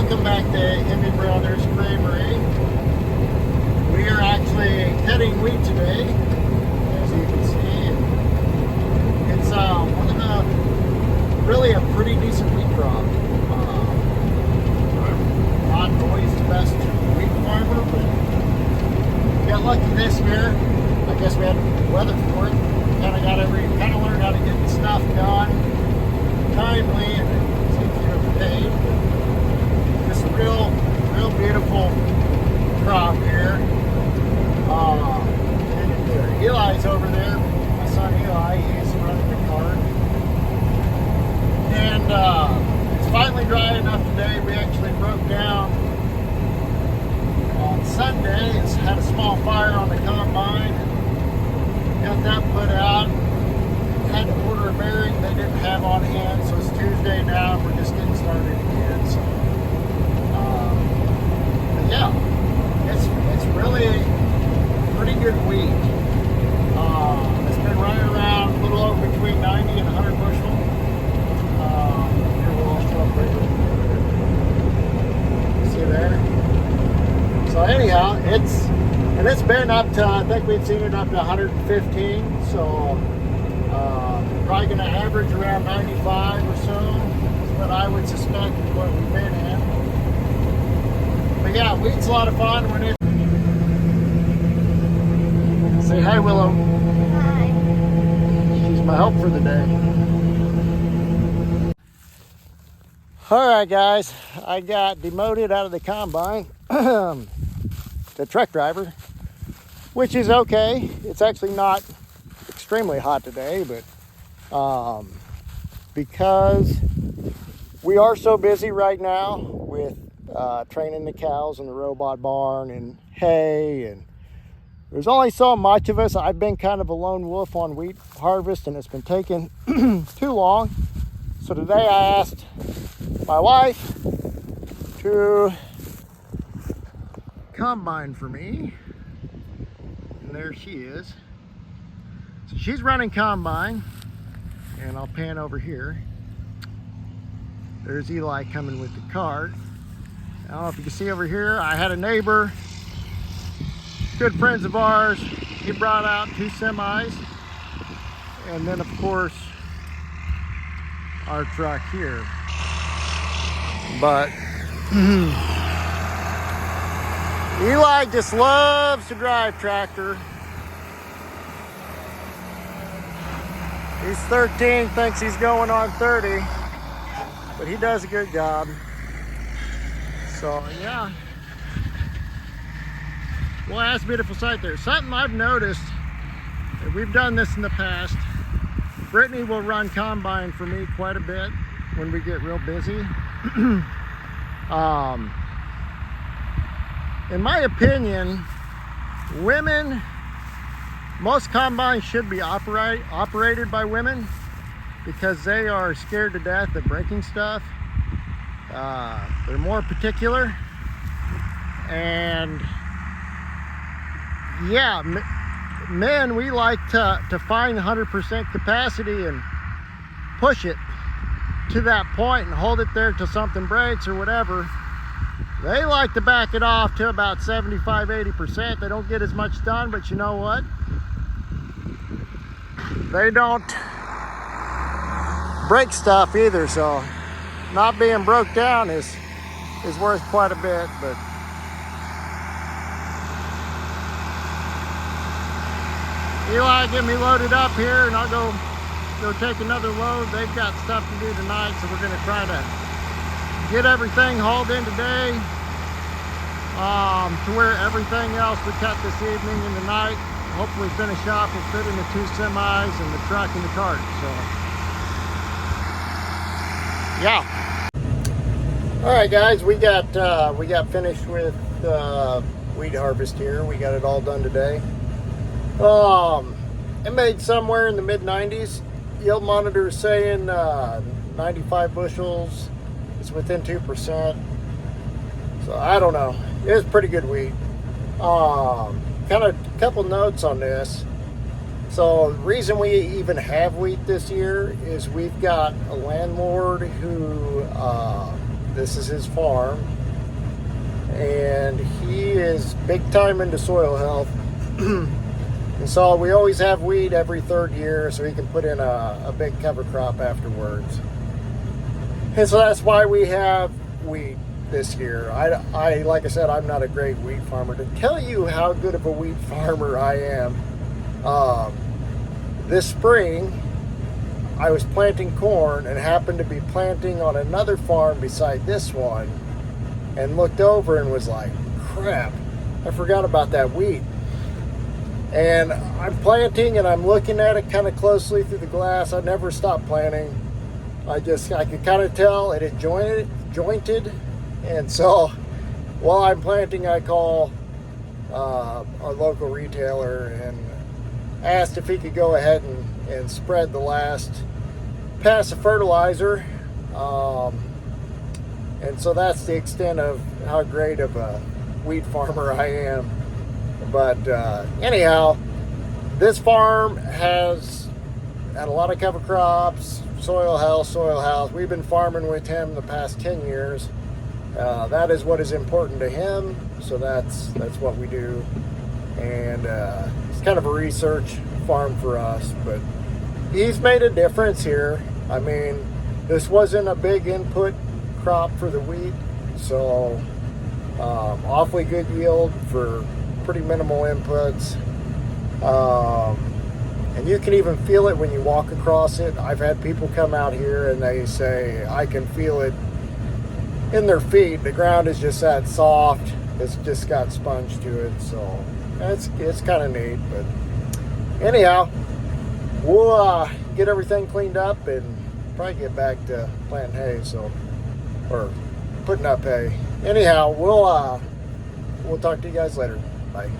Welcome back to Hemi Brothers Creamery. We are actually cutting wheat today, as you can see. It's one of the really a pretty decent wheat crop. I'm not always the best wheat farmer, but got lucky this year. I guess we had weather for it. Kind of learned how to get stuff done timely and seems to have paid. Just a real beautiful crop here. And Eli's over there. My son Eli, he's running the cart. And it's finally dry enough today. We actually broke down on Sunday. It's had a small fire on the combine. Got that put out. Had to order a bearing they didn't have on hand, so it's Tuesday now. We're just getting started again. So, but yeah, it's really a pretty good wheat. It's been running around a little over between 90 and 100 bushel. Here we'll also see there. So anyhow, it's been up to, I think we've seen it up to 115. So. Probably going to average around 95 or so is what I would suspect is what we've been in. But yeah, wheat's a lot of fun when it. Say hi, Willow. Hi. She's my help for the day. All right, guys, I got demoted out of the combine to truck driver, which is okay. It's actually not extremely hot today, but because we are so busy right now with training the cows in the robot barn and hay, and there's only so much of us. I've been kind of a lone wolf on wheat harvest, and it's been taking too long. So today I asked my wife to combine for me, and there she is. So she's running combine, and I'll pan over here. There's Eli coming with the cart. I don't know if you can see over here, I had a neighbor, good friends of ours. He brought out 2 semis, and then of course our truck here. But Eli just loves to drive tractor. He's 13, thinks he's going on 30, but he does a good job. So yeah. Well, that's a beautiful sight there. Something I've noticed, and we've done this in the past, Brittany will run combine for me quite a bit when we get real busy. In my opinion, most combines should be operated by women because they are scared to death of breaking stuff. They're more particular, and yeah, men, we like to find 100% capacity and push it to that point and hold it there till something breaks or whatever. They like to back it off to about 75-80%. They don't get as much done, but you know what? They don't break stuff either, so not being broke down is worth quite a bit. But Eli, get me loaded up here, and I'll go take another load. They've got stuff to do tonight, so we're going to try to get everything hauled in today, to where everything else we cut this evening and tonight, hopefully finish off and fit in the 2 semis and the truck and the cart. So yeah. All right, guys, we got finished with wheat harvest here. We got it all done today. It made somewhere in the mid-90s. Yield monitor is saying 95 bushels. It's within 2%. So I don't know. It was pretty good wheat. Kind of a couple notes on this. So the reason we even have wheat this year is we've got a landlord who, this is his farm, and he is big time into soil health. And so we always have weed every third year so he can put in a big cover crop afterwards. And so that's why we have wheat this year. I like I said, I'm not a great wheat farmer. To tell you how good of a wheat farmer I am, this spring I was planting corn and happened to be planting on another farm beside this one, and looked over and was like, crap, I forgot about that wheat. And I'm planting and I'm looking at it kind of closely through the glass. I never stopped planting. I could kind of tell it had jointed. And so while I'm planting, I call our local retailer and asked if he could go ahead and spread the last pass of fertilizer. And so that's the extent of how great of a wheat farmer I am. But anyhow, this farm has had a lot of cover crops, soil health. We've been farming with him the past 10 years. That is what is important to him, so that's what we do. And it's kind of a research farm for us, but he's made a difference here. I mean, this wasn't a big input crop for the wheat, so awfully good yield for pretty minimal inputs. And you can even feel it when you walk across it. I've had people come out here and they say, I can feel it in their feet. The ground is just that soft. It's just got sponge to it, so it's kind of neat. But anyhow, we'll get everything cleaned up and probably get back to planting hay, or putting up hay. Anyhow, we'll talk to you guys later. Bye.